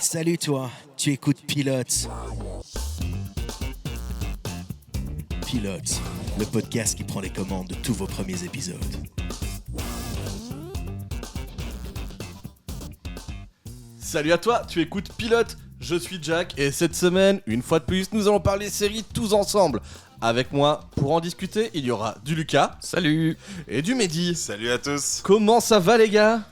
Salut toi, tu écoutes Pilote. Pilote, le podcast qui prend les commandes de tous vos premiers épisodes. Salut à toi, tu écoutes Pilote, je suis Jack et cette semaine, une fois de plus, nous allons parler séries tous ensemble. Avec moi, pour en discuter, il y aura du Lucas. Salut. Et du Mehdi. Salut à tous. Comment ça va les gars?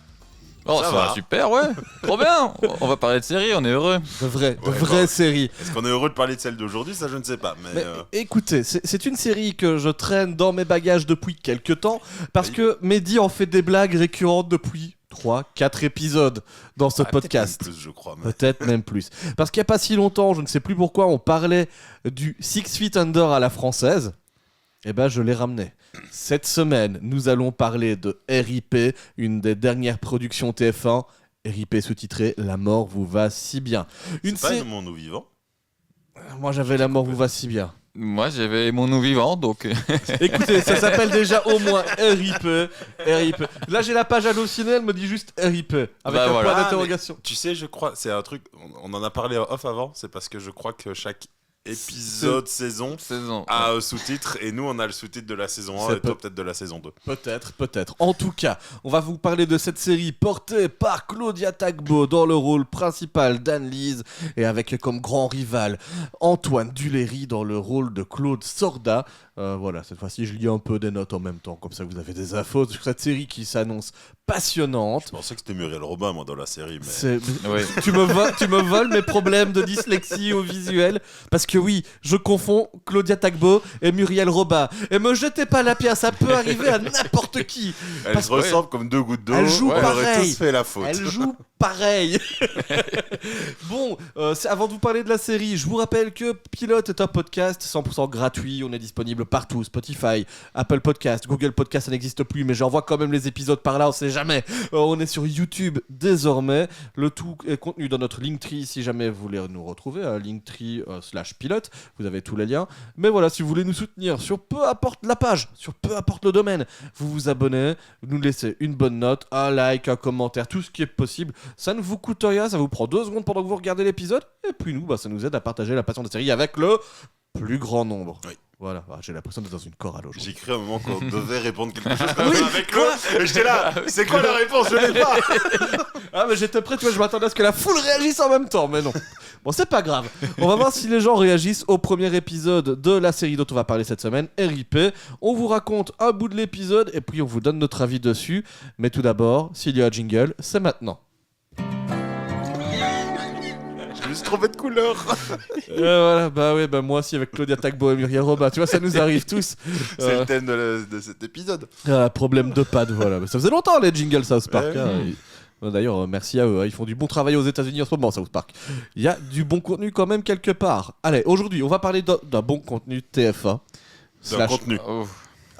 Oh, ça va super, ouais. Trop bien. On va parler de séries, on est heureux. De vraies séries. Est-ce qu'on est heureux de parler de celle d'aujourd'hui? Ça, je ne sais pas. Mais écoutez, c'est une série que je traîne dans mes bagages depuis quelques temps parce que Mehdi en fait des blagues récurrentes depuis 3-4 épisodes dans ce podcast. Peut-être même plus, je crois. Peut-être même plus. Parce qu'il n'y a pas si longtemps, je ne sais plus pourquoi, on parlait du Six Feet Under à la française. Eh ben, je l'ai ramené. Cette semaine, nous allons parler de RIP, une des dernières productions TF1. RIP sous-titré La mort vous va si bien. C'est pas Aimons nous vivants. Moi, j'avais La mort vous va si bien. Moi, j'avais mon nous vivant, donc... Écoutez, ça s'appelle déjà au moins RIP. Là, j'ai la page Allociné, elle me dit juste RIP, avec un point d'interrogation. Tu sais, je crois, c'est un truc, on en a parlé off avant, c'est parce que je crois que chaque épisode, saison a un sous-titre, et nous, on a le sous-titre de la saison 1 et toi, peut-être de la saison 2. Peut-être. En tout cas, on va vous parler de cette série portée par Claudia Tagbo dans le rôle principal d'Anne-Lise et avec comme grand rival Antoine Duléry dans le rôle de Claude Sorda. Voilà, cette fois-ci, je lis un peu des notes en même temps, comme ça vous avez des infos sur cette série qui s'annonce passionnante. Je pensais que c'était Muriel Robin, moi, dans la série, mais... Oui. tu me voles mes problèmes de dyslexie au visuel, parce que oui, je confonds Claudia Tagbo et Muriel Robin. Et me jetez pas la pierre, ça peut arriver à n'importe qui. Elles se ressemblent comme deux gouttes d'eau, elles jouent on pareil. aurait tous fait la faute. Elles jouent pareil. Bon, avant de vous parler de la série, je vous rappelle que Pilote est un podcast 100% gratuit, on est disponible partout, Spotify, Apple Podcast, Google Podcast, ça n'existe plus, mais j'envoie quand même les épisodes par là, on sait jamais. On est sur YouTube désormais, le tout est contenu dans notre Linktree si jamais vous voulez nous retrouver, Linktree/Pilote, vous avez tous les liens. Mais voilà, si vous voulez nous soutenir sur peu importe la page, sur peu importe le domaine, vous vous abonnez, vous nous laissez une bonne note, un like, un commentaire, tout ce qui est possible. Ça ne vous coûte rien, ça vous prend 2 secondes pendant que vous regardez l'épisode, et puis nous, ça nous aide à partager la passion de la série avec le plus grand nombre. Oui. Voilà, j'ai l'impression d'être dans une chorale aujourd'hui. J'ai cru à un moment qu'on devait répondre quelque chose comme ça avec l'autre, et j'étais là, c'est quoi la réponse? Je l'ai pas. Ah mais j'étais prêt, tu vois, je m'attendais à ce que la foule réagisse en même temps, mais non. Bon, c'est pas grave. On va voir si les gens réagissent au premier épisode de la série dont on va parler cette semaine, RIP. On vous raconte un bout de l'épisode, et puis on vous donne notre avis dessus. Mais tout d'abord, s'il y a un jingle, c'est maintenant. Je me suis trompé de couleur. Voilà, moi aussi avec Claudia Tagbo et Muriel Robin, tu vois, ça nous arrive tous. C'est le thème de cet épisode. Problème de pad, voilà. Mais ça faisait longtemps les jingles South Park. D'ailleurs, merci à eux, ils font du bon travail aux États-Unis en ce moment, South Park. Il y a du bon contenu quand même quelque part. Allez, aujourd'hui, on va parler d'un bon contenu TF1. D'un contenu.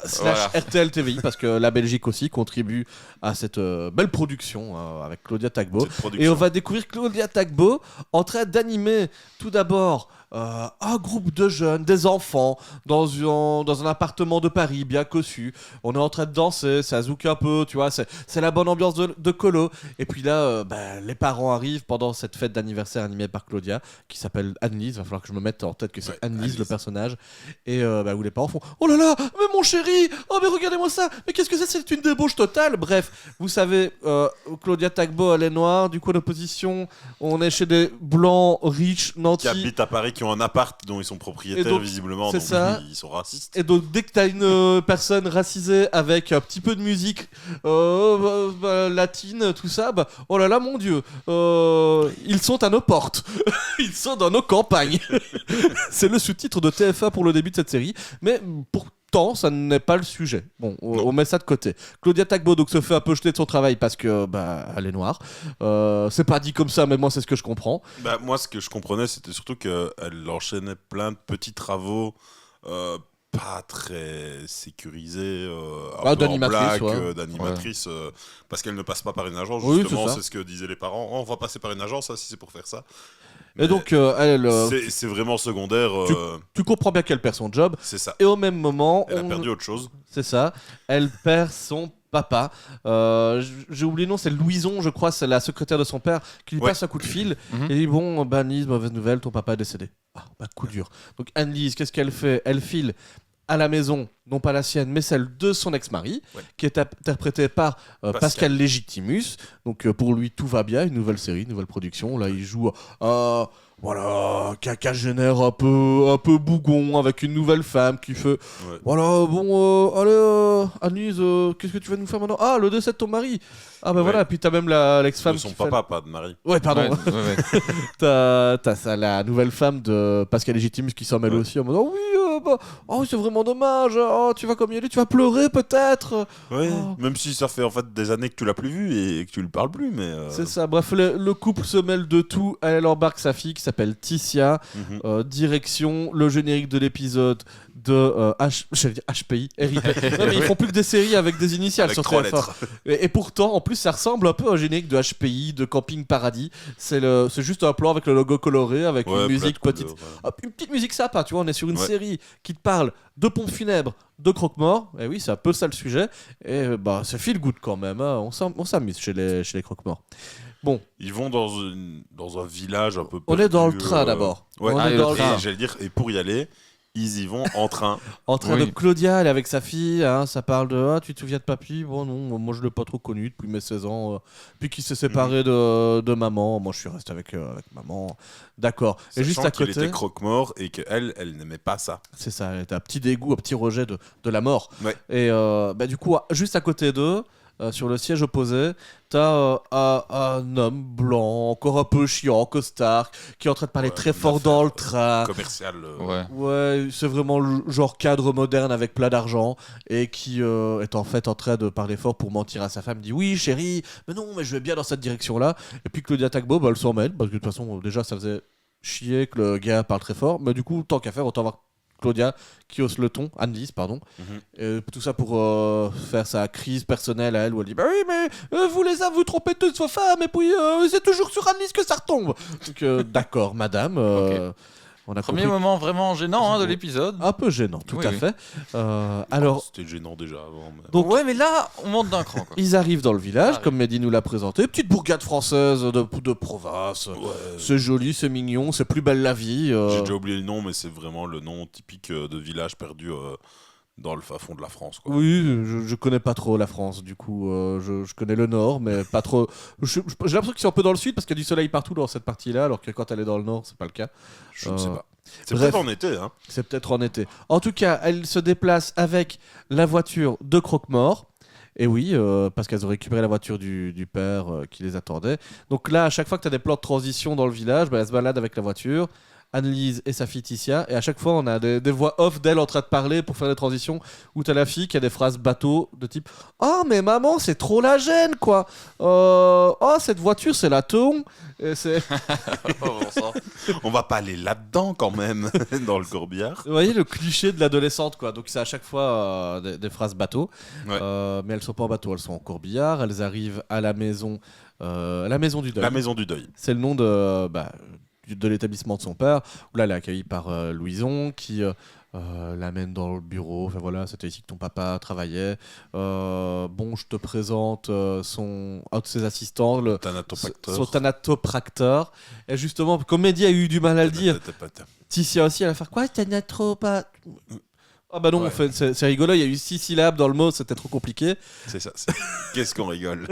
Slash RTL TVI, parce que la Belgique aussi contribue à cette belle production avec Claudia Tagbo. Et on va découvrir Claudia Tagbo en train d'animer tout d'abord un groupe de jeunes, des enfants, dans un appartement de Paris bien cossu. On est en train de danser, ça zouk un peu, tu vois, c'est la bonne ambiance de colo. Et puis là, les parents arrivent pendant cette fête d'anniversaire animée par Claudia, qui s'appelle Anne-Lise. Il va falloir que je me mette en tête que c'est Anne-Lise, le personnage. Et où les parents font « Oh là là, mais mon chéri, oh mais regardez-moi ça, mais qu'est-ce que c'est une débauche totale !» Bref, vous savez, Claudia Tagbo, elle est noire, du coup en opposition, on est chez des blancs, riches, nantis. Qui habitent à Paris, qui ont un appart dont ils sont propriétaires donc, visiblement, donc ça. Ils sont racistes. Et donc dès que t'as une personne racisée avec un petit peu de musique latine, tout ça, oh là là mon Dieu, ils sont à nos portes, ils sont dans nos campagnes. C'est le sous-titre de TF1 pour le début de cette série, mais pourtant ça n'est pas le sujet. Bon, on met ça de côté. Claudia Tagbo donc se fait un peu jeter de son travail parce que elle est noire. C'est pas dit comme ça, mais moi c'est ce que je comprends. Moi ce que je comprenais c'était surtout qu'elle enchaînait plein de petits travaux pas très sécurisés, d'animatrice, parce qu'elle ne passe pas par une agence, justement, c'est ce que disaient les parents. On va passer par une agence, si c'est pour faire ça. Mais et donc, c'est vraiment secondaire. Tu comprends bien qu'elle perd son job. C'est ça. Et au même moment, elle a perdu autre chose. C'est ça. Elle perd son papa. J'ai oublié le nom, c'est Louison, je crois, c'est la secrétaire de son père qui lui passe un coup de fil. Et dit bon, Annelise, mauvaise nouvelle, ton papa est décédé. Coup dur. Donc Annelise, qu'est-ce qu'elle fait? Elle file à la maison, non pas la sienne, mais celle de son ex-mari, qui est interprété par Pascal Légitimus. Donc pour lui, tout va bien, une nouvelle série, une nouvelle production. Là, il joue voilà, quinquagénaire un peu bougon, avec une nouvelle femme qui fait voilà, bon, allez, Annelise, qu'est-ce que tu vas nous faire maintenant? Ah, le décès de ton mari. Ah ben voilà, puis t'as même l'ex-femme de son papa, pas de mari. Ouais, pardon. T'as ça, la nouvelle femme de Pascal Légitimus qui s'en mêle aussi en mode c'est vraiment dommage, tu vas comme y aller, tu vas pleurer peut-être. Ouais, même si ça fait en fait des années que tu l'as plus vu et que tu lui parles plus, mais c'est ça. Bref, le couple se mêle de tout. Elle embarque sa fille qui s'appelle Ticia. Direction le générique de l'épisode de HPI, RIP. Non, mais ils font plus que des séries avec des initiales avec sur 3 TF1. lettres. Et pourtant, en plus, ça ressemble un peu au générique de HPI, de Camping Paradis. C'est juste un plan avec le logo coloré, avec une musique petite. Une petite musique sympa, tu vois. On est sur une série qui te parle de pompes funèbres, de croque-morts. Et oui, c'est un peu ça le sujet. Et ça feel good quand même. Hein. On s'amuse chez les croque-morts. Bon. Ils vont dans un village un peu. On est dans le train d'abord. Ouais. On est dans le train. J'allais dire, et pour y aller, ils y vont en train. Donc Claudia, elle est avec sa fille, hein, ça parle de tu te souviens de papy? Bon non, moi je l'ai pas trop connu depuis mes 16 ans, puis qu'il s'est séparé de maman, moi je suis resté avec maman. D'accord. Sachant et juste à côté, qu'il était croque-mort et qu'elle n'aimait pas ça. C'est ça, elle était un petit dégoût, un petit rejet de la mort. Ouais. Et du coup, juste à côté d'eux, sur le siège opposé, t'as un homme blanc, encore un peu chiant, costard, qui est en train de parler très fort dans le train. Commercial. Ouais, c'est vraiment le genre cadre moderne avec plein d'argent et qui est en fait en train de parler fort pour mentir à sa femme. Dit oui, chérie, mais non, mais je vais bien dans cette direction-là. Et puis Claudia Tagbo, elle s'en mêle parce que de toute façon, déjà, ça faisait chier que le gars parle très fort. Mais du coup, tant qu'à faire, autant voir Claudia qui hausse le ton, Annelise, pardon. Tout ça pour faire sa crise personnelle à elle où elle dit bah oui, mais vous les avez, vous trompez toutes vos femmes et puis c'est toujours sur Annelise que ça retombe. Donc d'accord, madame. On a Premier moment vraiment gênant de l'épisode. Un peu gênant, tout à fait. Alors, c'était gênant déjà avant. Mais... Donc, mais là, on monte d'un cran. Quoi. Ils arrivent dans le village, comme Mehdi nous l'a présenté. Petite bourgade française de province. C'est joli, c'est mignon, c'est plus belle la vie. J'ai déjà oublié le nom, mais c'est vraiment le nom typique de village perdu dans le fond de la France. Quoi. Oui, je connais pas trop la France, du coup. Je connais le nord, mais pas trop. J'ai l'impression qu'ils sont un peu dans le sud parce qu'il y a du soleil partout dans cette partie-là, alors que quand elle est dans le nord, c'est pas le cas. Je ne sais pas. C'est peut-être en été. Hein. C'est peut-être en été. En tout cas, elle se déplace avec la voiture de Croque-Mort. Et oui, parce qu'elles ont récupéré la voiture du père qui les attendait. Donc là, à chaque fois que tu as des plans de transition dans le village, elle se balade avec la voiture. Annelise et sa fille Ticia, et à chaque fois on a des voix off d'elle en train de parler pour faire des transitions où t'as la fille qui a des phrases bateau de type oh mais maman c'est trop la gêne quoi, oh cette voiture c'est la ton, et c'est on va pas aller là-dedans quand même dans le corbillard. Vous voyez le cliché de l'adolescente quoi, donc c'est à chaque fois des phrases bateau, mais elles sont pas en bateau, elles sont en corbillard, elles arrivent à la maison du deuil. La maison du deuil. C'est le nom de l'établissement de son père, où là elle est accueillie par Louison qui l'amène dans le bureau. Enfin voilà, c'était ici que ton papa travaillait. Bon, je te présente un de ses assistants, son thanatopracteur. Et justement, comme Mehdi a eu du mal à le dire, Ticia aussi, elle va faire quoi, thanatopracteur? Ah bah non, c'est rigolo, il y a eu 6 syllabes dans le mot, c'était trop compliqué. C'est ça, qu'est-ce qu'on rigole.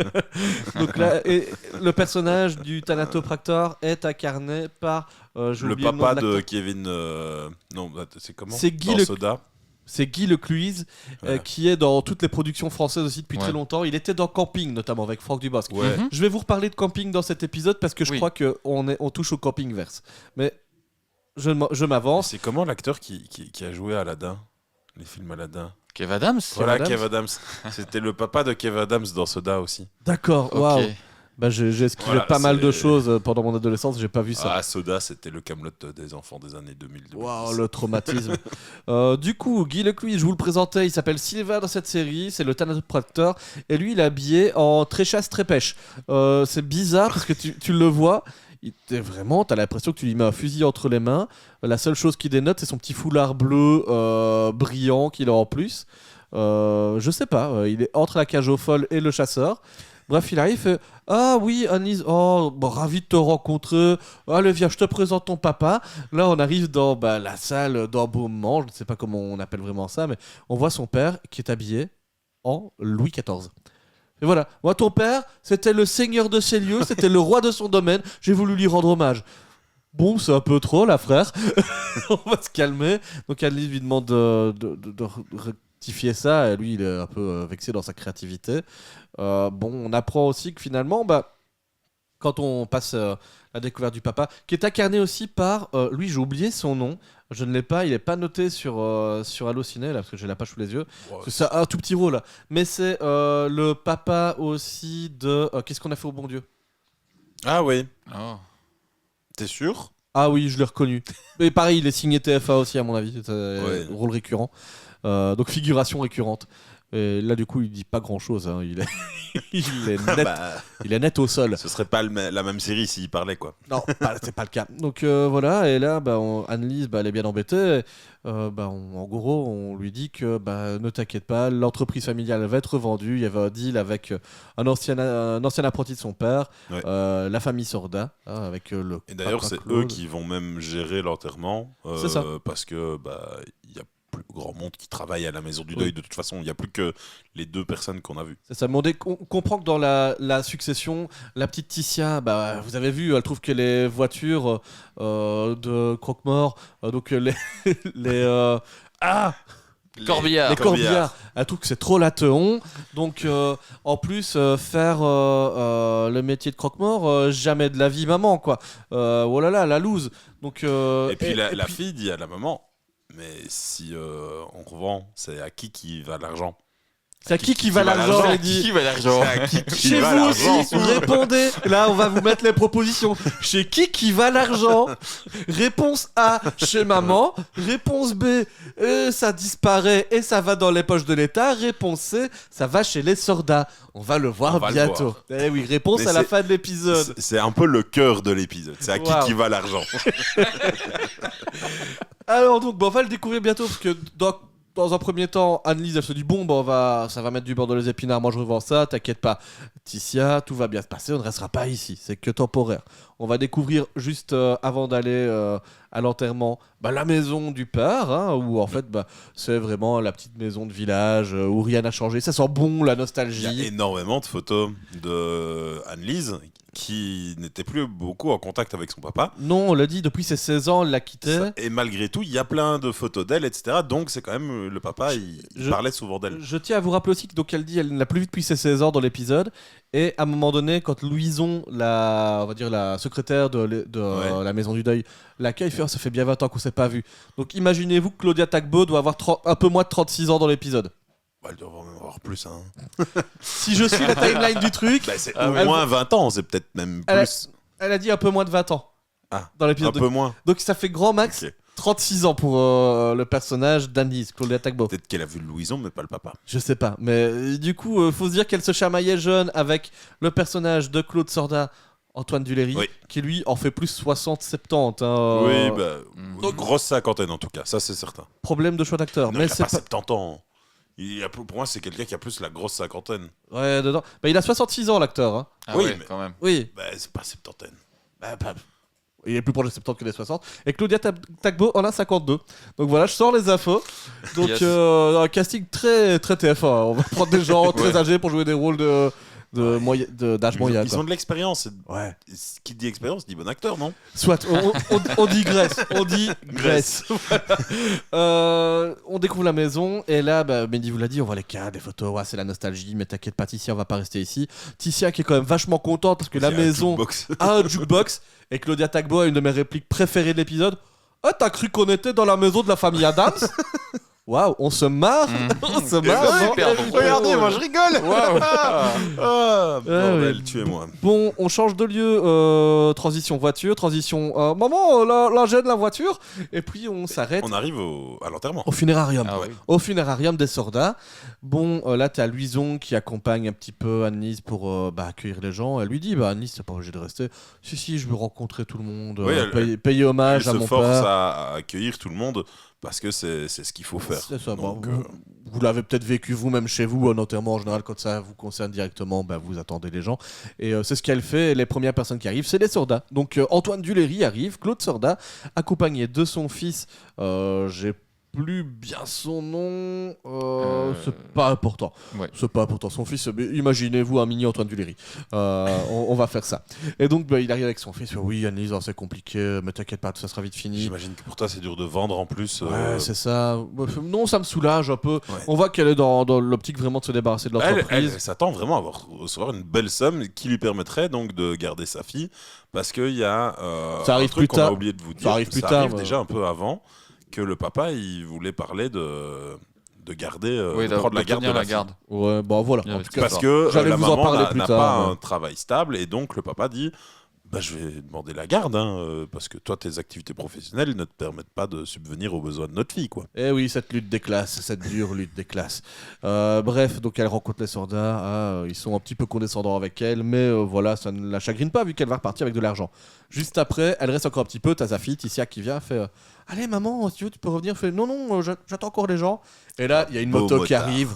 Donc là, le personnage du thanatopracteur est incarné par le papa de Kevin... Non, c'est comment? C'est Guy Soda. C'est Guy Lecluise, qui est dans toutes les productions françaises aussi depuis très longtemps. Il était dans Camping, notamment avec Franck Dubosc. Je vais vous reparler de Camping dans cet épisode parce que je crois qu'on touche au camping-verse. Mais je m'avance. C'est comment l'acteur qui a joué Aladdin? Les films Aladdin. Kev Adams. Voilà, Kev Adams. C'était le papa de Kev Adams dans Soda aussi. D'accord, waouh. J'ai esquivé pas mal de choses pendant mon adolescence, j'ai pas vu ça. Ah, Soda, c'était le Camelot des enfants des années 2000. Waouh, le traumatisme. Du coup, Guy Lecluise, je vous le présentais, il s'appelle Sylvain dans cette série, c'est le thanatopracteur, et lui, il est habillé en très chasse, très pêche. C'est bizarre parce que tu le vois. T'as l'impression que tu lui mets un fusil entre les mains. La seule chose qui dénote, c'est son petit foulard bleu brillant qu'il a en plus. Je sais pas, il est entre la cage aux folles et le chasseur. Bref, il arrive, il fait « Ah oui, Annelise, ravi de te rencontrer. Allez, viens, je te présente ton papa. » Là, on arrive dans la salle d'embaumement, je ne sais pas comment on appelle vraiment ça, mais on voit son père qui est habillé en Louis XIV. Et voilà, moi, ton père, c'était le seigneur de ces lieux, c'était le roi de son domaine, j'ai voulu lui rendre hommage. Bon, c'est un peu trop, là, frère. On va se calmer. Donc, Annelise lui demande de rectifier ça, et lui, il est un peu vexé dans sa créativité. On apprend aussi que finalement, quand on passe la découverte du papa, qui est incarné aussi par, lui, j'ai oublié son nom, je ne l'ai pas, il n'est pas noté sur Allociné, là, parce que j'ai la page sous les yeux. Ouais, c'est un tout petit rôle, là. Mais c'est le papa aussi de Qu'est-ce qu'on a fait au bon Dieu ? Ah oui. Oh. T'es sûr ? Ah oui, je l'ai reconnu. Mais pareil, il est signé TF1 aussi, à mon avis. C'est rôle récurrent. Donc figuration récurrente. Et là, du coup, il dit pas grand-chose. Hein. Il est net. Il est net au sol. Ce serait pas la même série s'il parlait, quoi. Non, c'est pas le cas. Donc voilà. Et là, Annelise, elle est bien embêtée. En gros, on lui dit que ne t'inquiète pas, l'entreprise familiale va être revendue. Il y avait un deal avec un ancien apprenti de son père, la famille Sorda, avec le. Et d'ailleurs, c'est eux qui vont même gérer l'enterrement. C'est ça. Parce que il y a plus grand monde qui travaille à la maison du deuil. De toute façon, il n'y a plus que les 2 personnes qu'on a vues. C'est ça. On comprend que dans la succession, la petite Ticia, vous avez vu, elle trouve que les voitures de Croque-Mort, donc les Corbillard, elle trouve que c'est trop latéon. Donc en plus, faire le métier de Croque-Mort, jamais de la vie, maman, quoi. Oh là là, la loose. Donc, et puis la fille dit à la maman, mais si on revend, c'est à qui va l'argent ? C'est à qui va l'argent, elle dit. Qui va l'argent ? Chez vous aussi, répondez. Là, on va vous mettre les propositions. Chez qui va l'argent ? Réponse A, chez maman. Réponse B, ça disparaît et ça va dans les poches de l'État. Réponse C, ça va chez les Sorda. On va le voir bientôt. Eh oui, réponse à la fin de l'épisode. C'est un peu le cœur de l'épisode. C'est à qui va l'argent. Alors donc, on va le découvrir bientôt parce que dans un premier temps, Annelise, elle se dit ça va mettre du beurre dans les épinards, moi je revends ça, t'inquiète pas. Ticia, tout va bien se passer, on ne restera pas ici, c'est que temporaire. On va découvrir juste avant d'aller à l'enterrement, la maison du père, hein, où en fait c'est vraiment la petite maison de village où rien n'a changé. Ça sent bon la nostalgie. Il y a énormément de photos de Annelise qui n'était plus beaucoup en contact avec son papa. Non, on l'a dit, depuis ses 16 ans, elle l'a quitté. Et malgré tout, il y a plein de photos d'elle, etc. Donc c'est quand même le papa, il parlait souvent d'elle. Je tiens à vous rappeler aussi que elle dit elle ne l'a plus vue depuis ses 16 ans dans l'épisode. Et à un moment donné, quand Louison, on va dire la secrétaire de la maison du deuil, l'accueille, ça fait bien 20 ans qu'on s'est pas vu. Donc imaginez-vous que Claudia Tagbo doit avoir un peu moins de 36 ans dans l'épisode. Elle doit même avoir plus. Hein. Si je suis la timeline du truc... c'est au moins 20 ans, c'est peut-être même plus. Elle a dit un peu moins de 20 ans dans l'épisode. Un peu moins. Donc ça fait grand max 36 ans pour le personnage d'Annelise, Claudia Tagbo. Peut-être qu'elle a vu Louison, mais pas le papa. Je sais pas. Mais du coup, faut se dire qu'elle se chamaillait jeune avec le personnage de Claude Sorda, Antoine Duléry, qui lui en fait plus 60-70. Oui, grosse cinquantaine en tout cas, ça c'est certain. Problème de choix d'acteur. Mais il a pas 70 ans. Pour moi, c'est quelqu'un qui a plus la grosse cinquantaine. Ouais, dedans. Il a 66 ans, l'acteur. Hein. Ah oui, mais quand même. Oui. C'est pas septantaine. Il est plus proche des 70 que des 60. Et Claudia Tagbo en a 52. Donc voilà, je sors les infos. Donc un casting très, très TF1. On va prendre des gens très âgés pour jouer des rôles d'âge moyen. Ils ont de l'expérience. Ouais. Qui dit expérience dit bon acteur, non ? Soit, on digresse. On digresse. On découvre la maison et là, Mehdi vous l'a dit, on voit les cas, des photos, c'est la nostalgie, mais t'inquiète pas, Ticia, on va pas rester ici. Ticia qui est quand même vachement contente parce que la maison a un jukebox et Claudia Tagbo a une de mes répliques préférées de l'épisode. Ah, t'as cru qu'on était dans la maison de la famille Adams ? Waouh, on se marre, on se marre. Regardez, moi je rigole. Bordel, tuez-moi. Bon, on change de lieu, transition voiture, transition maman, la gêne la voiture, et puis on s'arrête. On arrive à l'enterrement. Au funérarium. Au funérarium des Sorda. Bon, là t'as Louison qui accompagne un petit peu Annelise pour accueillir les gens. Elle lui dit, Annelise, t'es pas obligé de rester. Si, je veux rencontrer tout le monde, payer hommage à mon père. Elle se force à accueillir tout le monde. parce que c'est ce qu'il faut faire. C'est ça. Donc, vous l'avez peut-être vécu vous-même chez vous, un enterrement en général, quand ça vous concerne directement, vous attendez les gens. Et c'est ce qu'elle fait. Les premières personnes qui arrivent, c'est les Sorda. Donc Antoine Duléry arrive, Claude Sorda, accompagné de son fils. J'ai plus bien son nom, c'est pas important. Ouais. C'est pas important. Son fils, imaginez-vous un mini Antoine Duléry. On va faire ça. Et donc il arrive avec son fils. Oui, Annelise, c'est compliqué, mais t'inquiète pas, ça sera vite fini. J'imagine que pour toi c'est dur de vendre en plus. Ouais, c'est ça. Non, ça me soulage un peu. Ouais. On voit qu'elle est dans l'optique vraiment de se débarrasser de l'entreprise. Elle s'attend vraiment à recevoir une belle somme qui lui permettrait donc de garder sa fille, parce qu'il y a ça arrive un truc plus tard. qu'on a oublié de vous dire. Ça arrive plus tard. Déjà un peu avant. Que le papa il voulait parler de garder de prendre la garde de la garde. Ouais, voilà. En tout cas, parce que la maman n'a pas un travail stable et donc le papa dit je vais demander la garde parce que toi tes activités professionnelles ne te permettent pas de subvenir aux besoins de notre fille quoi. Eh oui, cette lutte des classes, cette dure lutte des classes. Bref, donc elle rencontre les Sorda, ils sont un petit peu condescendants avec elle, mais voilà, ça ne la chagrine pas vu qu'elle va repartir avec de l'argent. Juste après, elle reste encore un petit peu, t'as sa fille Ticia qui vient, fait allez maman, si tu veux tu peux revenir, fait non, j'attends encore les gens. Et là, il y a une moto qui arrive.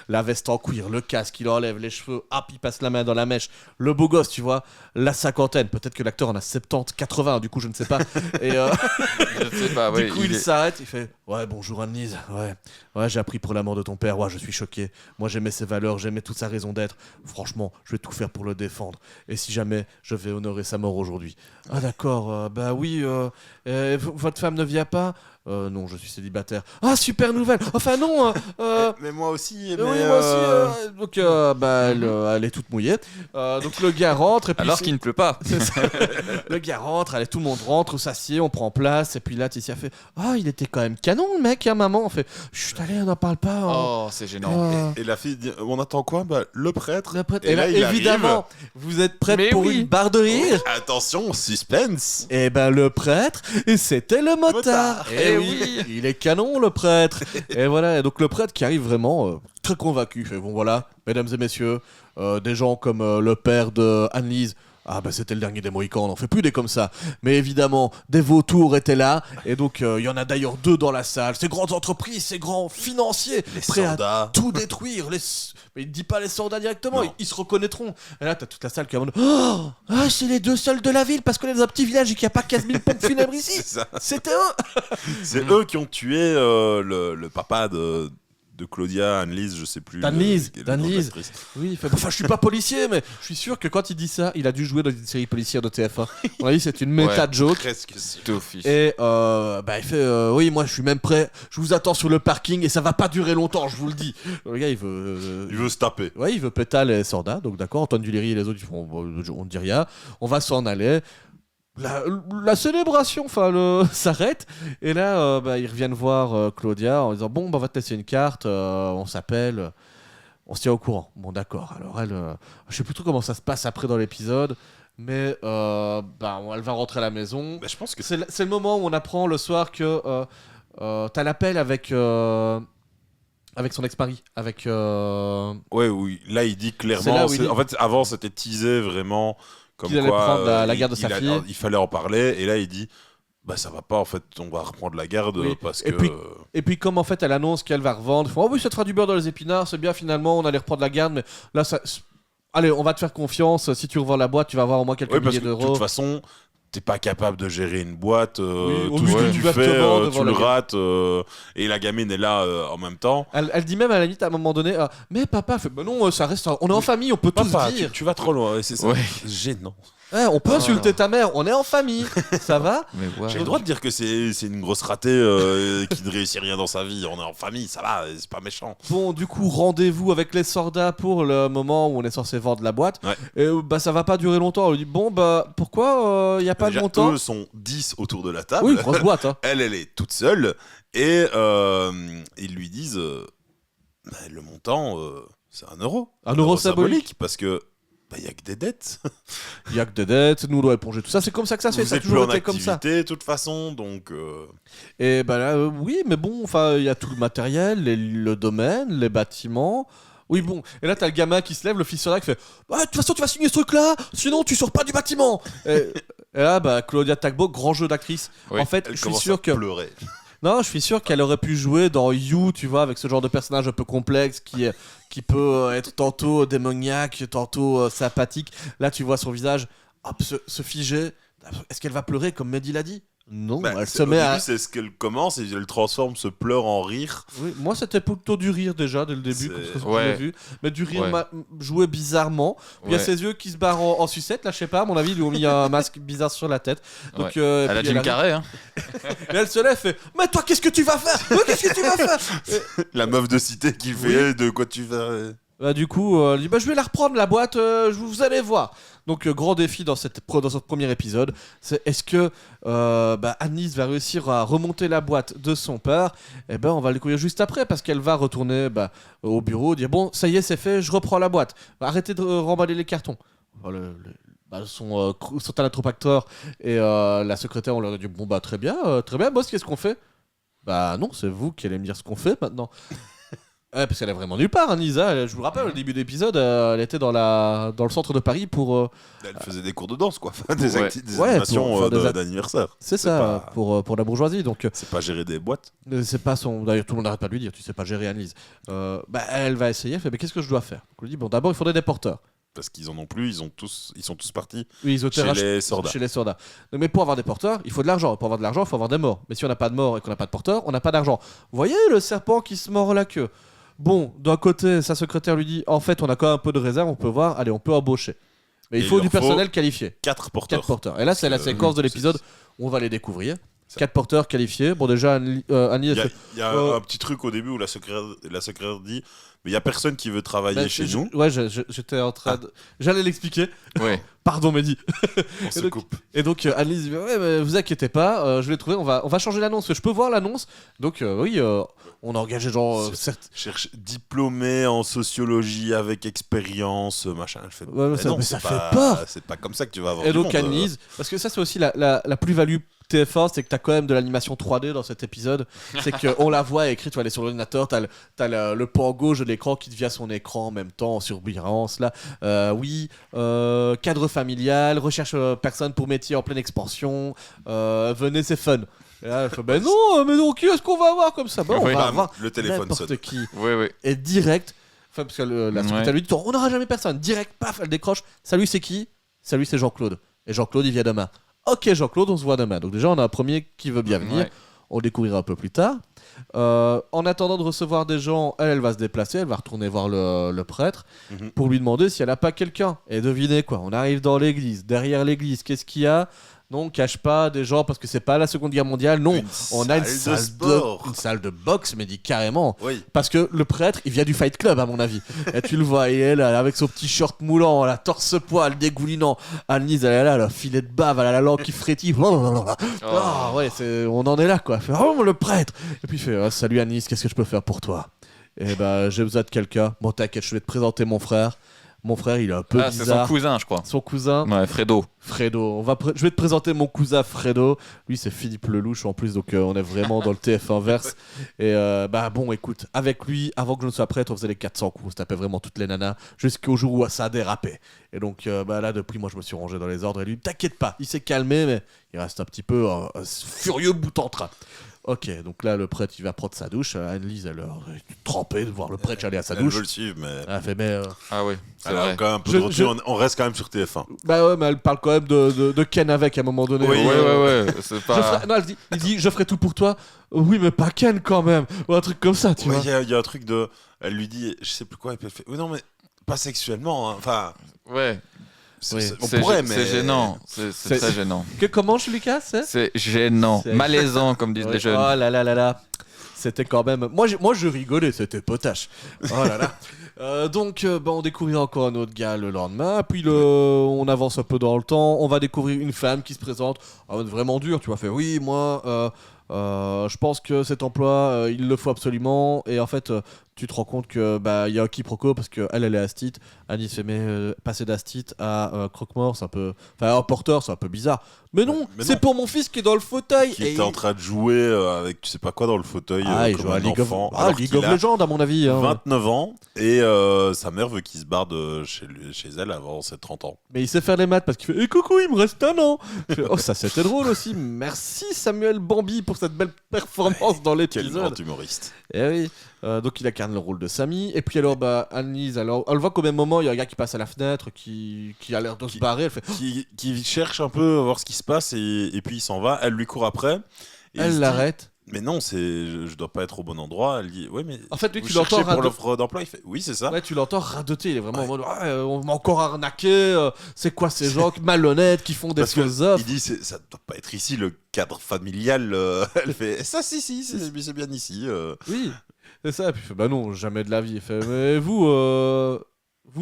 La veste en cuir, le casque, il enlève les cheveux, il passe la main dans la mèche. Le beau gosse, tu vois, la cinquantaine. Peut-être que l'acteur en a 70, 80, du coup, je ne sais pas. Et je sais pas, du coup, il s'arrête, il fait ouais, bonjour Annelise. Ouais, j'ai appris pour la mort de ton père. Ouais, je suis choqué. Moi, j'aimais ses valeurs, j'aimais toute sa raison d'être. Franchement, je vais tout faire pour le défendre. Et si jamais je vais honorer sa mort aujourd'hui. Ah, d'accord, oui, votre femme ne vient pas? Non, je suis célibataire. Ah, super nouvelle. Enfin non. Mais moi aussi. Oui, moi aussi. Donc, elle est toute mouillée. Donc le gars rentre et puis alors qu'il ne pleut pas. Le gars rentre, allez, tout le monde rentre, on s'assied, on prend place et puis là Ticia fait il était quand même canon le mec, maman. On fait chut, allez, on n'en parle pas. Oh, c'est gênant. Et la fille dit on attend quoi? Le prêtre. Et là, évidemment, vous êtes prêts pour une barre de rire? Attention, suspense. Et le prêtre, c'était le motard. Et oui, il est canon le prêtre. Et voilà, et donc le prêtre qui arrive vraiment très convaincu. Fait bon voilà, mesdames et messieurs, des gens comme le père de Annelise. C'était le dernier des Mohicans, on n'en fait plus des comme ça. Mais évidemment, des vautours étaient là. Et donc, il y en a d'ailleurs 2 dans la salle. Ces grandes entreprises, ces grands financiers, prêts à tout détruire. Mais il ne dit pas les Sorda directement, ils se reconnaîtront. Et là, t'as toute la salle qui a c'est les 2 seuls de la ville parce qu'on est dans un petit village et qu'il n'y a pas 15 000 pompes funèbres ici. C'était eux. C'est eux qui ont tué le papa de Claudia, Annelise, je sais plus. D'Annelise. Oui, je suis pas policier, mais je suis sûr que quand il dit ça, il a dû jouer dans une série policière de TF1. On a dit c'est une méta-joke. Et il fait oui, moi je suis même prêt, je vous attends sur le parking et ça va pas durer longtemps, je vous le dis. Le gars, il veut se taper. Ouais, il veut péter les Sorda, donc d'accord, Antoine Duléry et les autres, ils font on ne dit rien, on va s'en aller. La célébration s'arrête et là ils reviennent voir Claudia en disant on va te laisser une carte, on s'appelle, on se tient au courant. Bon d'accord, alors elle je sais plus trop comment ça se passe après dans l'épisode, mais elle va rentrer à la maison. Je pense que c'est le moment où on apprend le soir que t'as l'appel avec son ex-mari, oui, là il dit clairement, en fait avant c'était teasé vraiment comme qu'il allait prendre la garde de sa fille. Il fallait en parler et là il dit ça va pas en fait, on va reprendre la garde parce que et puis comme en fait elle annonce qu'elle va revendre, ils font oui ça te fera du beurre dans les épinards, c'est bien, finalement on allait reprendre la garde, mais là ça allez, on va te faire confiance, si tu revends la boîte tu vas avoir au moins quelques milliers d'euros. De toute façon t'es pas capable de gérer une boîte, tout ce que tu fais, tu le rates, et la gamine est là en même temps. Elle dit même à la limite à un moment donné, mais papa fait non, ça reste, on est en famille, on peut tout se dire. Tu vas trop loin, c'est ça. Gênant. On peut insulter ta mère, on est en famille, ça va. J'ai le droit de dire que c'est une grosse ratée qui ne réussit rien dans sa vie. On est en famille, ça va, c'est pas méchant. Bon, du coup, rendez-vous avec les Sorda pour le moment où on est censé vendre la boîte. Et ça va pas durer longtemps. On lui dit pourquoi il y a pas de montant. Eux sont 10 autour de la table. Oui, grosse boîte. Elle est toute seule et ils lui disent le montant c'est 1 euro. 1 euro symbolique parce que il n'y a que des dettes. Il y a que des dettes, nous on doit éponger tout ça. C'est comme ça que ça se fait, ça a toujours été comme ça. De toute façon, donc. Et là, oui, mais bon, il y a tout le matériel, le domaine, les bâtiments. Oui, bon. Et là, t'as le gamin qui se lève, le fils là qui fait de toute façon, tu vas signer ce truc-là, sinon tu sors pas du bâtiment. Et là, Claudia Tagbo, grand jeu d'actrice. Oui. En fait, Elle je suis commence sûr à que. pleurer. Non, je suis sûr qu'elle aurait pu jouer dans You, tu vois, avec ce genre de personnage un peu complexe qui peut être tantôt démoniaque, tantôt sympathique. Là, tu vois son visage se figer. Est-ce qu'elle va pleurer comme Mehdi l'a dit ? Non, elle se met à... C'est ce qu'elle commence et elle transforme ce pleur en rire. Oui, moi, c'était plutôt du rire déjà dès le début, comme ce que j'ai vu. Mais du rire joué bizarrement. Puis il y a ses yeux qui se barrent en sucette, là, je sais pas, à mon avis, ils lui ont mis un masque bizarre sur la tête. Donc, elle a Jim Carrey, hein. Et elle se lève et fait « Mais toi, qu'est-ce que tu vas faire ? Qu'est-ce que tu vas faire ?» La meuf de cité qui fait de quoi tu vas... Du coup, elle dit je vais la reprendre la boîte, vous allez voir. Donc grand défi dans ce premier épisode, c'est est-ce que Annelise va réussir à remonter la boîte de son père ? Eh ben on va le découvrir juste après parce qu'elle va retourner au bureau, dire bon ça y est c'est fait, je reprends la boîte. Arrêtez de remballer les cartons. Son thanatopacteur et la secrétaire on leur a dit bon très bien boss, qu'est-ce qu'on fait ? Non, c'est vous qui allez me dire ce qu'on fait maintenant. Parce qu'elle est vraiment nulle part, Anisa. Je vous rappelle, au début de l'épisode, elle était dans le centre de Paris pour... Elle faisait des cours de danse, quoi. Des animations d'anniversaire. C'est ça, pour la bourgeoisie. Donc, c'est pas gérer des boîtes. C'est pas son... D'ailleurs, tout le monde n'arrête pas de lui dire, tu sais pas gérer Annelise. Elle va essayer, elle fait, mais qu'est-ce que je dois faire ? Donc, elle dit, bon, d'abord, il faudrait des porteurs. Parce qu'ils en ont plus, ils sont tous partis chez les soldats. Donc, mais pour avoir des porteurs, il faut de l'argent. Pour avoir de l'argent, il faut avoir des morts. Mais si on n'a pas de morts et qu'on n'a pas de porteurs, on n'a pas d'argent. Vous voyez le serpent qui se mord la queue ? Bon, d'un côté, sa secrétaire lui dit en fait, on a quand même un peu de réserve, on peut voir, allez, on peut embaucher. Mais il faut du personnel qualifié. 4 porteurs. Et là, c'est la séquence de l'épisode où on va les découvrir. 4 porteurs qualifiés. Bon, déjà, Annie. Il y a un petit truc au débbu où la secrétaire dit mais il n'y a personne qui veut travailler chez nous. Ouais, j'étais en train de. J'allais l'expliquer. Ouais. Pardon, Mehdi. On se coupe. Et donc, Annelise dit ouais, mais vous inquiétez pas, je vais trouver, on va changer l'annonce. Je peux voir l'annonce. Donc, oui, on a engagé Cherche diplômé en sociologie avec expérience, machin. Elle fait, ça fait peur. C'est pas comme ça que tu vas avoir. Et donc, Annelise, parce que ça, c'est aussi la plus-value TF1, c'est que t'as quand même de l'animation 3D dans cet épisode. C'est qu'on la voit écrite, tu vas aller sur l'ordinateur, t'as le pan gauche de l'écran qui devient son écran en même temps en surbrillance là. Cadre familial, recherche personne pour métier en pleine expansion. Venez, c'est fun. Et là, elle fait non, qui est-ce qu'on va avoir comme ça ? On va avoir le téléphone n'importe qui. Oui. Et direct, parce que la secrétaire lui dit on n'aura jamais personne. Direct, paf, elle décroche. Salut, c'est qui ? Salut, c'est Jean-Claude. Et Jean-Claude, il vient demain. Ok Jean-Claude, on se voit demain. Donc déjà on a un premier qui veut bien venir. On le découvrira un peu plus tard. En attendant de recevoir des gens, elle va se déplacer, elle va retourner voir le prêtre pour lui demander si elle n'a pas quelqu'un. Et devinez quoi, on arrive dans l'église. Derrière l'église, qu'est-ce qu'il y a ? Non, on cache pas des gens parce que c'est pas la Seconde Guerre mondiale. Non, on a une salle de boxe, mais dit carrément. Oui. Parce que le prêtre, il vient du Fight Club à mon avis. Et tu le vois, et elle avec son petit short moulant, la torse-poil dégoulinant. Annelise, elle a le filet de bave, elle a la langue qui frétille. On en est là quoi. Elle fait, le prêtre. Et puis il fait salut Annelise, qu'est-ce que je peux faire pour toi ? Et j'ai besoin de quelqu'un. Bon t'inquiète, je vais te présenter mon frère. Mon frère, il est un peu bizarre. C'est son cousin, je crois. Son cousin. Ouais, Fredo. Je vais te présenter mon cousin Fredo. Lui, c'est Philippe Lelouch en plus, donc on est vraiment dans le TF1 verse. Et bon, écoute, avec lui, avant que je ne sois prêtre, on faisait les 400 coups. On se tapait vraiment toutes les nanas jusqu'au jour où ça a dérapé. Et donc là, depuis, moi, je me suis rangé dans les ordres. Et lui, t'inquiète pas, il s'est calmé, mais il reste un petit peu un furieux bout en train. Ok, donc là, le prêtre, il va prendre sa douche. Annelise, elle est trempée de voir le prêtre aller à sa douche. Elle veut le suivre, mais... Elle fait, Ah oui, c'est vrai. Quand même un peu de recul, on reste quand même sur TF1. Ouais, mais elle parle quand même de Ken avec à un moment donné. Oui, c'est pas... il dit, je ferai tout pour toi. Oui, mais pas Ken quand même. Ou un truc comme ça, tu vois. Il y a un truc de... Elle lui dit, je sais plus quoi, et puis elle fait, oui, non, mais pas sexuellement, hein. Enfin... Ouais. On pourrait, mais... C'est gênant, c'est très gênant. Comment, Lucas, c'est gênant, malaisant, comme disent les jeunes. Oh là là. C'était quand même... Moi, je rigolais, c'était potache. Oh là là. Donc, on découvre encore un autre gars le lendemain, puis on avance un peu dans le temps, on va découvrir une femme qui se présente, vraiment dure, tu vas faire, oui, moi... je pense que cet emploi, il le faut absolument. Et en fait, tu te rends compte que y a un quiproquo parce que elle est astite. Annise fait passer d'astite à croque-mort, c'est un peu, enfin un porteur, c'est un peu bizarre. Mais non, c'est pour mon fils qui est dans le fauteuil. Qui était en train de jouer avec tu sais pas quoi dans le fauteuil. Il joue à League of Legends à mon avis. 29 ans et sa mère veut qu'il se barre de chez elle avant ses 30 ans. Mais il sait faire les maths parce qu'il fait coucou, il me reste un an. Oh, ça c'était drôle aussi. Merci Samuel Bambi pour cette belle performance dans l'épisode. Quel grand humoriste. Et oui. Donc il incarne le rôle de Samy. Et puis alors Annelise, alors elle voit qu'au même moment il y a un gars qui passe à la fenêtre qui a l'air de se barrer. Elle fait qui cherche un peu à voir ce qui se passe et puis il s'en va. Elle lui court après. Elle l'arrête. Mais non, je dois pas être au bon endroit. Elle dit, ouais, mais. En fait, lui, tu l'entends pour l'offre d'emploi. Il fait, oui, c'est ça. Ouais, tu l'entends radoter. Il est vraiment en mode, on m'a encore arnaqué. C'est quoi ces gens malhonnêtes qui font des fausses offres? Il dit, ça doit pas être ici le cadre familial. Elle fait, ça, si, c'est bien ici. Oui, c'est ça. Et puis il fait, bah non, jamais de la vie. Il fait, mais vous,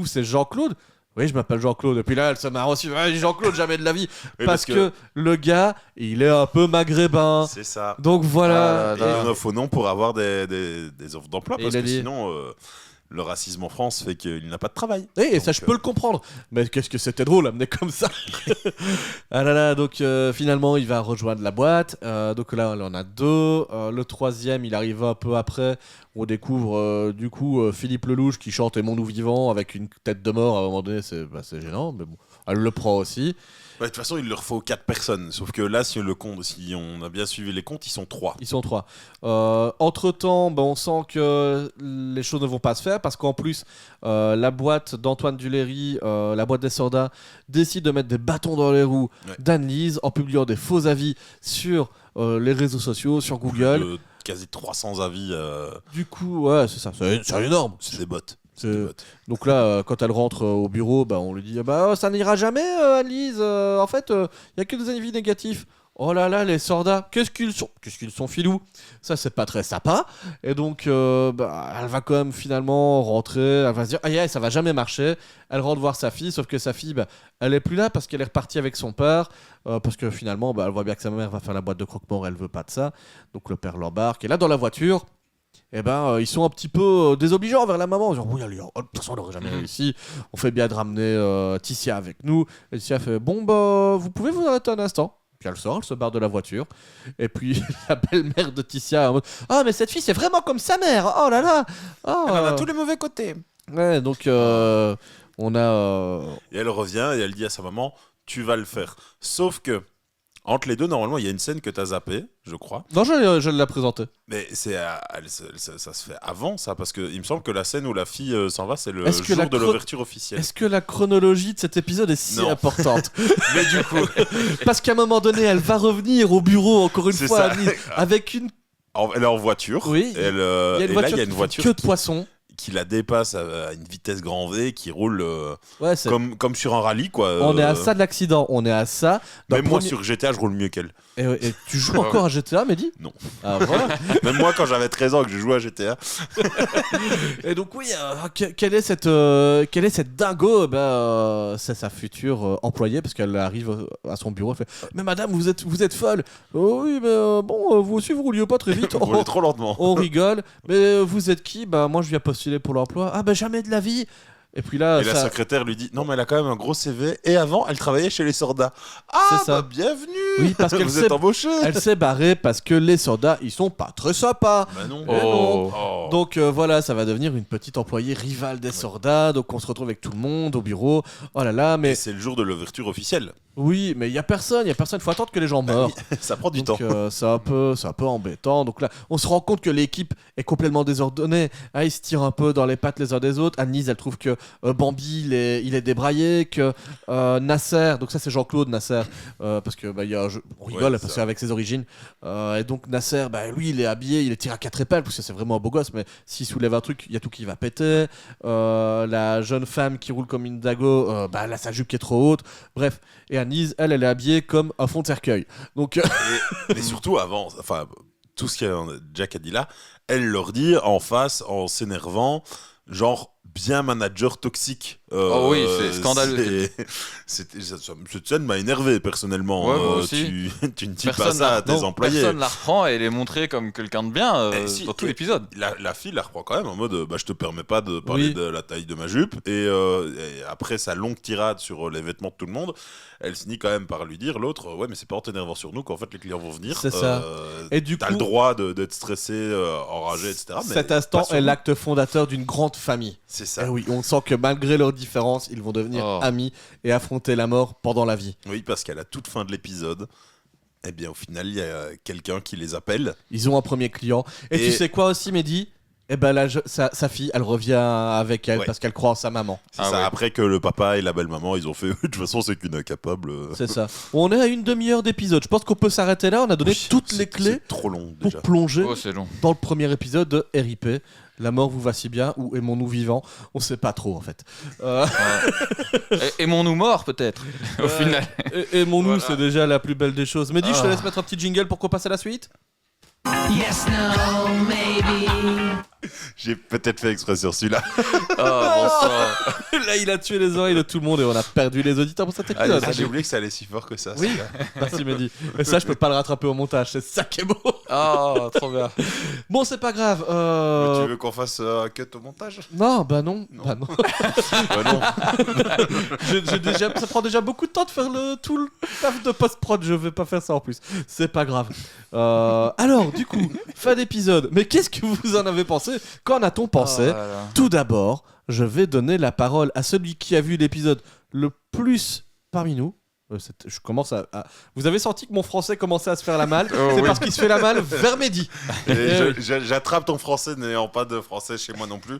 c'est Jean-Claude? Oui, je m'appelle Jean-Claude. Et puis là, elle se marre aussi. Jean-Claude, jamais de la vie. Oui, parce que le gars, il est un peu maghrébin. C'est ça. Donc voilà. Et on offre au nom pour avoir des offres d'emploi. Parce que sinon, le racisme en France fait qu'il n'a pas de travail. Et ça, je peux le comprendre. Mais qu'est-ce que c'était drôle, amener comme ça. Ah là là, donc finalement, il va rejoindre la boîte. Donc là, on en a deux. Le troisième, il arrive un peu après. On découvre du coup Philippe Lelouch qui chante Et mon nous vivant avec une tête de mort. À un moment donné, c'est gênant, mais bon, elle le prend aussi. De toute façon, il leur faut 4 personnes. Sauf que là, si on a bien suivi les comptes, ils sont 3. Ils sont 3. Entre-temps, on sent que les choses ne vont pas se faire parce qu'en plus, la boîte d'Antoine Duléry, la boîte des soldats, décide de mettre des bâtons dans les roues d'Annelise en publiant des faux avis sur les réseaux sociaux, sur Google. Quasi 300 avis. Du coup, ouais, c'est ça. C'est énorme. C'est des bots. Donc là, quand elle rentre au bureau, on lui dit ça n'ira jamais, Annelise. En fait, il n'y a que des avis négatifs. Oh là là, les soldats, qu'est-ce qu'ils sont filous. Ça, c'est pas très sympa. Et donc, elle va quand même finalement rentrer. Elle va se dire, ça va jamais marcher. Elle rentre voir sa fille, sauf que sa fille, elle est plus là parce qu'elle est repartie avec son père. Parce que finalement, elle voit bien que sa mère va faire la boîte de croque-mort. Elle veut pas de ça. Donc le père l'embarque. Et là, dans la voiture, ils sont un petit peu désobligeants vers la maman. Ils disent, oui, allez, de toute façon, on n'aurait jamais réussi. On fait bien de ramener Ticia avec nous. Et Ticia fait, vous pouvez vous arrêter un instant. Puis elle sort, elle se barre de la voiture. Et puis la belle-mère de Ticia en mode, mais cette fille, c'est vraiment comme sa mère. Oh là là. Elle en a tous les mauvais côtés. Ouais, donc on a... Et elle revient et elle dit à sa maman, tu vas le faire. Sauf que entre les deux, normalement, il y a une scène que t'as zappée, je crois. Non, je l'ai présenté. Mais ça se fait avant, ça, parce qu'il me semble que la scène où la fille s'en va, c'est le jour de l'ouverture officielle. Est-ce que la chronologie de cet épisode est si importante? Mais du coup... Parce qu'à un moment donné, elle va revenir au bureau, encore une fois, avec une... Elle est en voiture. Oui, il y a une voiture queue de poisson. Qui la dépasse à une vitesse grand V, qui roule comme sur un rallye, quoi. On est à ça de l'accident, on est à ça. Même moi sur GTA, je roule mieux qu'elle. Et tu joues encore à GTA, Mehdi? Non. Ah, voilà. Même moi, quand j'avais 13 ans, que je jouais à GTA. Et donc oui, quelle est cette dingo? C'est sa future employée, parce qu'elle arrive à son bureau, elle fait, mais madame, vous êtes folle. Oh, oui, mais vous aussi, vous rouliez pas très vite. Vous roulez trop lentement. On rigole. Mais vous êtes qui? Moi, je viens postuler pour l'emploi. Jamais de la vie. Et puis là, la secrétaire lui dit, non, mais elle a quand même un gros CV. Et avant, elle travaillait chez les soldats. C'est ça. Bienvenue. Oui, parce qu'elle vous êtes embauché. Elle s'est barrée parce que les soldats, ils sont pas très sympas. Non. Donc voilà, ça va devenir une petite employée rivale des soldats. Donc on se retrouve avec tout le monde au bureau. Oh là là, mais... Et c'est le jour de l'ouverture officielle. Oui, mais il y a personne. Il faut attendre que les gens meurent. Ça prend du temps. C'est un peu embêtant. Donc là, on se rend compte que l'équipe est complètement désordonnée. Ils se tirent un peu dans les pattes les uns des autres. Annelise, elle trouve que Bambi, il est débraillé, que Nasser, donc ça c'est Jean-Claude Nasser, parce que on rigole parce qu'avec ses origines. Et donc Nasser, lui, il est habillé, il est tiré à 4 épingles parce que c'est vraiment un beau gosse. Mais s'il soulève un truc, il y a tout qui va péter. La jeune femme qui roule comme une dago, là sa jupe qui est trop haute. Bref. Et Annelise, elle est habillée comme un fond de cercueil. Donc, mais surtout avant, tout ce que Jack a dit là, elle leur dit en face, en s'énervant, genre, bien manager toxique. Oh oui, c'est scandaleux. Cette scène m'a énervé personnellement. Ouais, moi aussi. Tu ne dis pas ça à tes employés. Personne la reprend et elle est montrée comme quelqu'un de bien dans tout l'épisode. La fille la reprend quand même en mode je te permets pas de parler de la taille de ma jupe. Et après sa longue tirade sur les vêtements de tout le monde, elle finit quand même par lui dire l'autre ouais mais c'est pas en t'énervant sur nous qu'en fait les clients vont venir. C'est ça. Et du t'as coup, le droit d'être stressé, enragé, etc. Cet instant est l'acte fondateur d'une grande famille. C'est ça. Et oui, on sent que malgré leurs différences, ils vont devenir amis et affronter la mort pendant la vie. Oui, parce qu'à la toute fin de l'épisode, eh bien au final, il y a quelqu'un qui les appelle. Ils ont un premier client. Et tu sais quoi aussi, Mehdi ? Eh ben là, sa fille, elle revient avec elle parce qu'elle croit en sa maman. C'est ça. Ouais. Après que le papa et la belle-maman, ils ont fait de toute façon, c'est qu'une incapable. C'est ça. On est à une demi-heure d'épisode. Je pense qu'on peut s'arrêter là. On a donné toutes les clés trop long, déjà. Pour plonger c'est long. dans le premier épisode de RIP. La mort vous va si bien ou aimons-nous vivants ? On sait pas trop en fait. Aimons-nous morts peut-être au final. Aimons-nous, c'est déjà la plus belle des choses. Mehdi, je te laisse mettre un petit jingle pour qu'on passe à la suite. Yes, no, maybe. J'ai peut-être fait exprès sur celui-là. Là, il a tué les oreilles de tout le monde et on a perdu les auditeurs pour cet épisode. J'ai oublié que ça allait si fort que ça. Oui, merci Mehdi. Mais ça, je peux pas le rattraper au montage. C'est ça qui est beau. Oh, trop bien. Bon, c'est pas grave. Mais tu veux qu'on fasse un cut au montage ? Non, bah non. Bah non. Ça prend déjà beaucoup de temps de faire tout le taf de post-prod. Je vais pas faire ça en plus. C'est pas grave. Alors, du coup, fin d'épisode. Mais qu'est-ce que vous en avez pensé ? Qu'en a-t-on pensé ? Tout d'abord, je vais donner la parole à celui qui a vu l'épisode le plus parmi nous. Je commence à... Vous avez senti que mon français commençait à se faire la malle. Parce qu'il se fait la malle vers Mehdi. J'attrape ton français n'ayant pas de français chez moi non plus.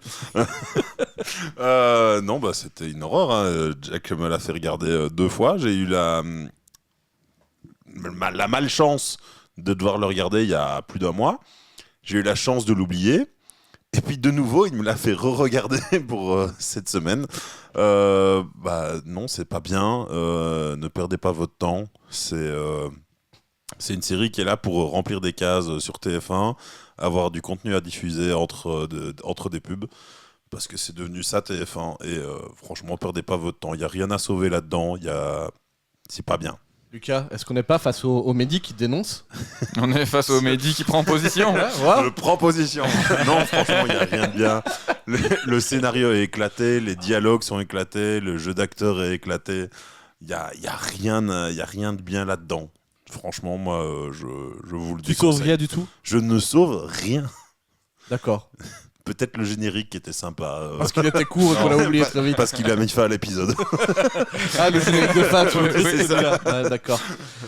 Non, bah c'était une horreur. Hein. Jack me l'a fait regarder 2 fois. J'ai eu la malchance de devoir le regarder il y a plus d'1 mois. J'ai eu la chance de l'oublier. Et puis de nouveau, il me l'a fait re-regarder pour cette semaine. Non, c'est pas bien. Ne perdez pas votre temps. C'est une série qui est là pour remplir des cases sur TF1, avoir du contenu à diffuser entre des pubs. Parce que c'est devenu ça TF1. Et franchement, perdez pas votre temps. Il n'y a rien à sauver là-dedans. C'est pas bien. Lucas, est-ce qu'on n'est pas face au Mehdi qui dénonce ? On est face au Mehdi qui prend position. Je prends position. Non, franchement, il n'y a rien de bien. Le scénario est éclaté, les dialogues sont éclatés, le jeu d'acteur est éclaté. Il n'y a rien de bien là-dedans. Franchement, moi, je vous le dis. Tu sauves rien du tout ? Je ne sauve rien. D'accord. Peut-être le générique qui était sympa. Parce qu'il était court et qu'on l'a oublié très vite. Parce qu'il a mis fin à l'épisode. Le générique de fin, tu veux dire, c'est ça. D'accord.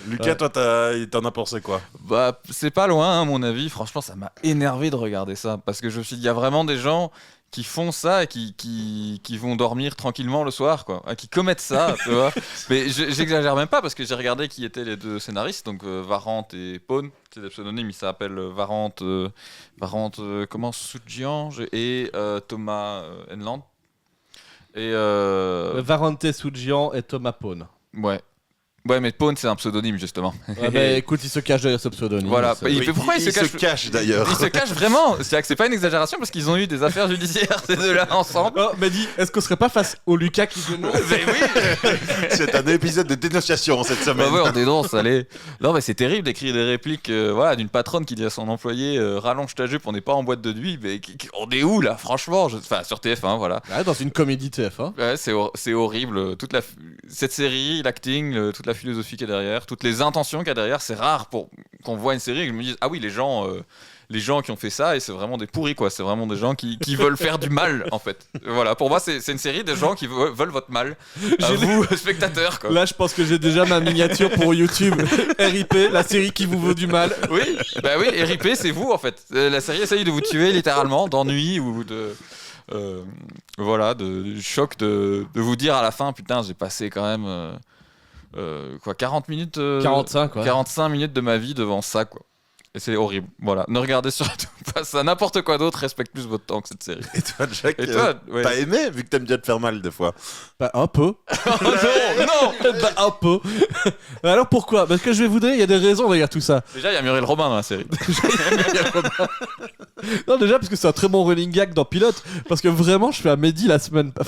Lucas, toi, t'en as pensé quoi ? Bah, c'est pas loin, à mon avis. Franchement, ça m'a énervé de regarder ça. Parce que je me suis dit, il y a vraiment des gens qui font ça et qui vont dormir tranquillement le soir, quoi. Qui commettent ça, tu vois. Mais j'exagère même pas parce que j'ai regardé qui étaient les 2 scénaristes, donc Varante et Pawn. C'est des pseudonymes, ils s'appellent Varante Soudjian et Thomas Enland. Et Varante Soudjian et Thomas Pawn. Ouais, mais Pawn, c'est un pseudonyme, justement. Écoute, il se cache derrière ce pseudonyme. Voilà. Pourquoi il se cache d'ailleurs ? Il se cache vraiment. C'est pas une exagération parce qu'ils ont eu des affaires judiciaires, ces 2-là, ensemble. Oh, Mehdi, est-ce qu'on serait pas face au Lucas qui dénonce ? Mais oui. C'est un épisode de dénonciation cette semaine. Bah ouais, on dénonce, allez. Non, mais c'est terrible d'écrire des répliques d'une patronne qui dit à son employé rallonge ta jupe, on n'est pas en boîte de nuit. Mais on est où, là ? Franchement, sur TF1, voilà. Dans une comédie TF1. Ouais, c'est horrible. Cette série, l'acting, toute la philosophie qu'il y a derrière, toutes les intentions qu'il y a derrière, c'est rare qu'on voit une série et que je me dise ah oui, les gens qui ont fait ça, et c'est vraiment des pourris, quoi. C'est vraiment des gens qui veulent faire du mal, en fait. Voilà, pour moi c'est une série de gens qui veulent votre mal à vous, spectateurs, quoi. Là je pense que j'ai déjà ma miniature pour YouTube. RIP, la série qui vous veut du mal. Oui, RIP, c'est vous, en fait. La série essaye de vous tuer littéralement d'ennui ou de choc de vous dire à la fin putain, j'ai passé quand même 40 minutes 45 minutes de ma vie devant ça, quoi. Et c'est horrible. Voilà, ne regardez surtout pas ça, n'importe quoi d'autre, respecte plus votre temps que cette série. Et toi, Jack, t'as aimé, vu que t'aimes bien te faire mal des fois? Bah un peu. non Bah un peu. Alors pourquoi? Parce que je vais vous dire, il y a des raisons derrière tout ça. Déjà, il y a Muriel Robin dans la série. Non, déjà, parce que c'est un très bon running gag dans Pilote. Parce que vraiment, je fais à Mehdi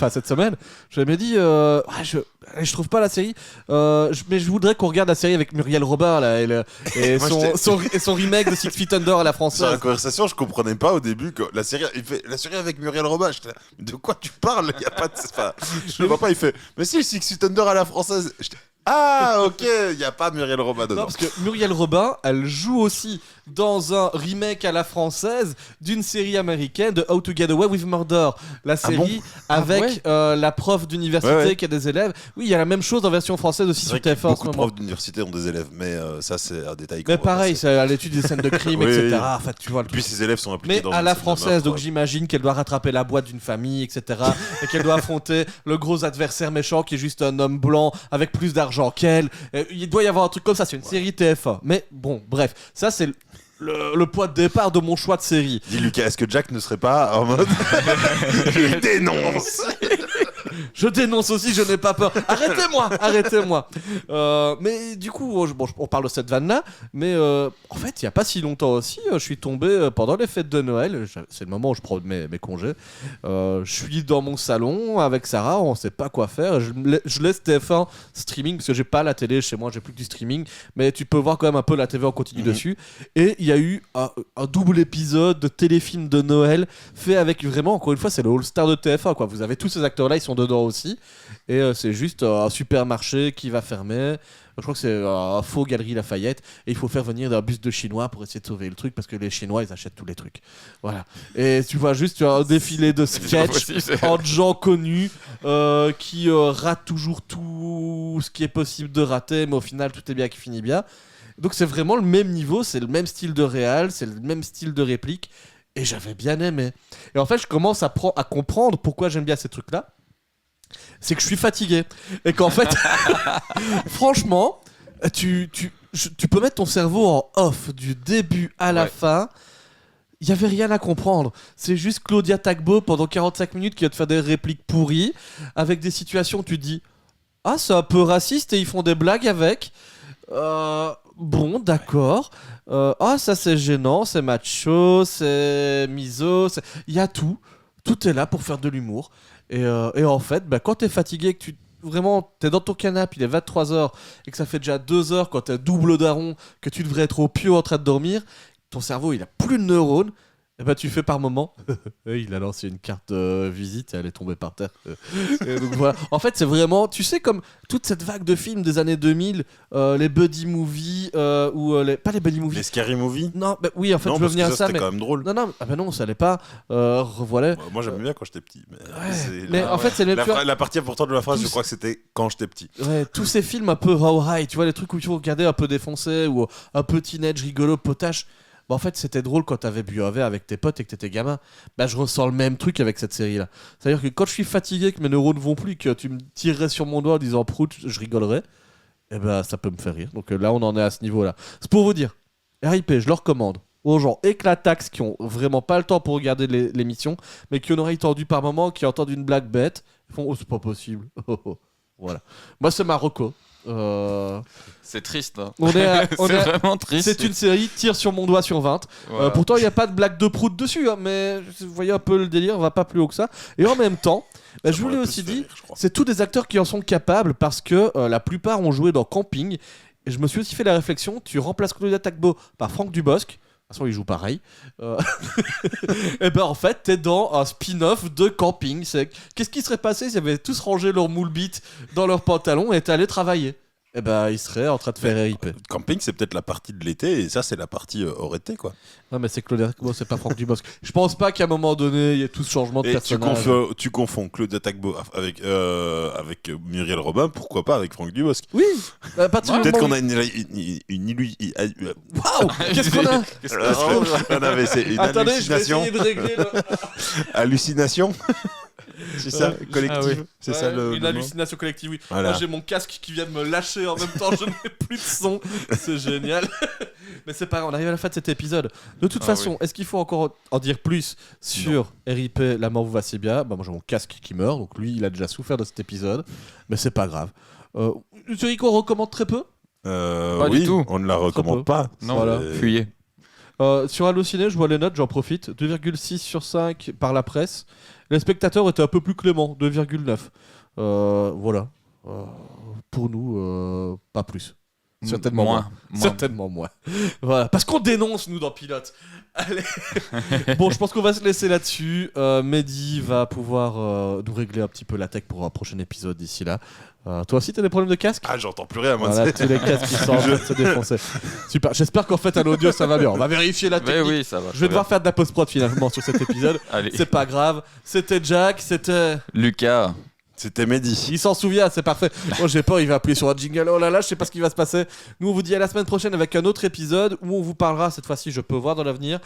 cette semaine, je fais à Mehdi, je trouve pas la série, mais je voudrais qu'on regarde la série avec Muriel Robin là, et son remake de Six Feet Under à la française. Dans la conversation, je comprenais pas au début que la série avec Muriel Robin. J'étais là, de quoi tu parles? Il y a pas de. Enfin, je ne vois pas. Il fait, mais si, Six Feet Under à la française. Ah, ok, il n'y a pas Muriel Robin dedans. Non, parce que Muriel Robin, elle joue aussi dans un remake à la française d'une série américaine de How to Get Away with Murder. La série avec la prof d'université qui a des élèves. Oui, il y a la même chose en version française aussi sur TF1 en ce moment. Beaucoup de profs d'université ont des élèves, mais ça, c'est un détail. Mais pareil, c'est à l'étude des scènes de crime, etc. Oui. Enfin, tu vois, Puis ces élèves sont impliqués dans à la française, donc j'imagine qu'elle doit rattraper la boîte d'une famille, etc. et qu'elle doit affronter le gros adversaire méchant qui est juste un homme blanc avec plus d'argent qu'elle. Il doit y avoir un truc comme ça, c'est une série TF1. Mais bon, bref, ça c'est le point de départ de mon choix de série. Dis Lucas, est-ce que Jack ne serait pas en mode je dénonce? Je dénonce aussi, je n'ai pas peur. Arrêtez-moi. Mais du coup, on parle de cette vanne-là, mais en fait, il n'y a pas si longtemps aussi, je suis tombé pendant les fêtes de Noël, c'est le moment où je prends mes congés, je suis dans mon salon avec Sarah, on ne sait pas quoi faire, je laisse TF1 streaming, parce que j'ai pas la télé chez moi, j'ai plus que du streaming, mais tu peux voir quand même un peu la TV en continu dessus, et il y a eu un double épisode de téléfilm de Noël, fait avec vraiment, encore une fois, c'est le All-Star de TF1, quoi. Vous avez tous ces acteurs-là, ils sont dedans aussi, et c'est juste un supermarché qui va fermer. Je crois que c'est un faux Galerie Lafayette, et il faut faire venir un bus de Chinois pour essayer de sauver le truc, parce que les Chinois ils achètent tous les trucs. Voilà. Et tu vois juste un défilé de sketchs entre gens connus qui ratent toujours tout ce qui est possible de rater, mais au final tout est bien qui finit bien. Donc c'est vraiment le même niveau, c'est le même style de réal, c'est le même style de réplique, et j'avais bien aimé. Et en fait, je commence à comprendre pourquoi j'aime bien ces trucs-là. C'est que je suis fatigué. Et qu'en fait, franchement, tu peux mettre ton cerveau en off du début à la fin. Il n'y avait rien à comprendre. C'est juste Claudia Tagbo pendant 45 minutes qui va te faire des répliques pourries, avec des situations où tu te dis « Ah, c'est un peu raciste et ils font des blagues avec. Bon, d'accord. Ah, ça c'est gênant, c'est macho, c'est miso. Il y a tout. Tout est là pour faire de l'humour. Et en fait, quand t'es fatigué, que t'es dans ton canapé, il est 23h, et que ça fait déjà 2 heures quand t'es double daron, que tu devrais être au pieu en train de dormir, ton cerveau il a plus de neurones, et tu fais par moment il a lancé une carte visite et elle est tombée par terre. Et donc voilà. En fait, c'est vraiment, tu sais, comme toute cette vague de films des années 2000, les buddy movies, ou pas les buddy movies. Les scary movies. Non, oui, en fait, je veux venir à ça, c'était quand même drôle. Non, ça allait pas. Revoilà. Moi, j'aimais bien quand j'étais petit. En fait, c'est la partie importante de la phrase, je crois que c'était quand j'étais petit. Ouais, tous ces films un peu raw high, tu vois, les trucs où tu regardais un peu défoncé ou un peu teenage rigolo potache. En fait, c'était drôle quand t'avais bu un verre avec tes potes et que t'étais gamin. Je ressens le même truc avec cette série-là. C'est-à-dire que quand je suis fatigué, que mes neurones vont plus, que tu me tirerais sur mon doigt en disant prout, je rigolerais. Et ça peut me faire rire. Donc là, on en est à ce niveau-là. C'est pour vous dire, RIP, je le recommande aux gens éclatax qui ont vraiment pas le temps pour regarder l'émission, mais qui en auraient entendu par moment, qui entendent une blague bête, ils font « Oh, c'est pas possible. » Voilà. Moi, c'est ma reco. C'est triste. Hein. C'est vraiment triste. C'est une série, tire sur mon doigt sur 20. Voilà. Pourtant, il n'y a pas de blague de prout dessus, hein, mais vous voyez un peu le délire, on va pas plus haut que ça. Et en même temps, je vous l'ai aussi dit, c'est tous des acteurs qui en sont capables parce que la plupart ont joué dans Camping. Et je me suis aussi fait la réflexion, tu remplaces Claudia Tagbo par Franck Dubosc. De toute façon, il joue pareil. Et en fait, t'es dans un spin-off de Camping. Qu'est-ce qui serait passé s'ils avaient tous rangé leur moule bite dans leurs pantalons et étaient allés travailler? Ils seraient en train de faire RIP. Camping, c'est peut-être la partie de l'été, et ça, c'est la partie hors été, quoi. Non, mais c'est Claudia Tagbo, c'est pas Franck Dubosc. Je pense pas qu'à un moment donné, il y ait tout ce changement de personnage. Tu confonds Claudia Tagbo avec Muriel Robin, pourquoi pas avec Franck Dubosc? Oui. Peut-être qu'on a une Waouh. Qu'est-ce qu'on a? C'est une Attendez, hallucination. je vais essayer de régler. Hallucination. C'est ça, collective. C'est ça une hallucination collective, oui. Voilà. Moi, j'ai mon casque qui vient de me lâcher en même temps, je n'ai plus de son. C'est génial. Mais c'est pas grave, on arrive à la fin de cet épisode. De toute façon, est-ce qu'il faut encore en dire plus sur RIP, La mort vous va si bien? Moi, j'ai mon casque qui meurt, donc lui, il a déjà souffert de cet épisode. Mais c'est pas grave. Une série qu'on recommande très peu? Pas du tout. On ne la recommande pas. Non, fuyez. Sur Allociné, je vois les notes, j'en profite. 2,6 sur 5 par la presse. Les spectateurs étaient un peu plus cléments, 2,9. Voilà. Pour nous, pas plus. Certainement moins. Certainement moins. Voilà. Parce qu'on dénonce, nous, dans Pilote. Allez. Bon, je pense qu'on va se laisser là-dessus. Mehdi va pouvoir nous régler un petit peu la tech pour un prochain épisode d'ici là. Toi aussi, t'as des problèmes de casque ? Ah, j'entends plus rien, moi. Voilà, tous les casques qui sont en train de se défoncer. Super. J'espère qu'en fait, à l'audio, ça va bien. On va vérifier la technique. Mais oui, ça va. Je vais devoir faire de la post-prod finalement sur cet épisode. Allez. C'est pas grave. C'était Jack, c'était Lucas. C'était Mehdi. Il s'en souvient, c'est parfait. Moi j'ai peur, il va appuyer sur un jingle. Oh là là, je sais pas ce qui va se passer. Nous on vous dit à la semaine prochaine avec un autre épisode où on vous parlera, cette fois-ci je peux voir dans l'avenir.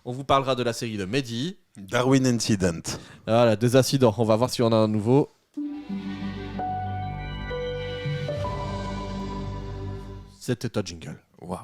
On vous parlera de la série de Mehdi. Darwin Incident. Voilà, des incidents. On va voir si on a un nouveau. C'était un jingle. Waouh.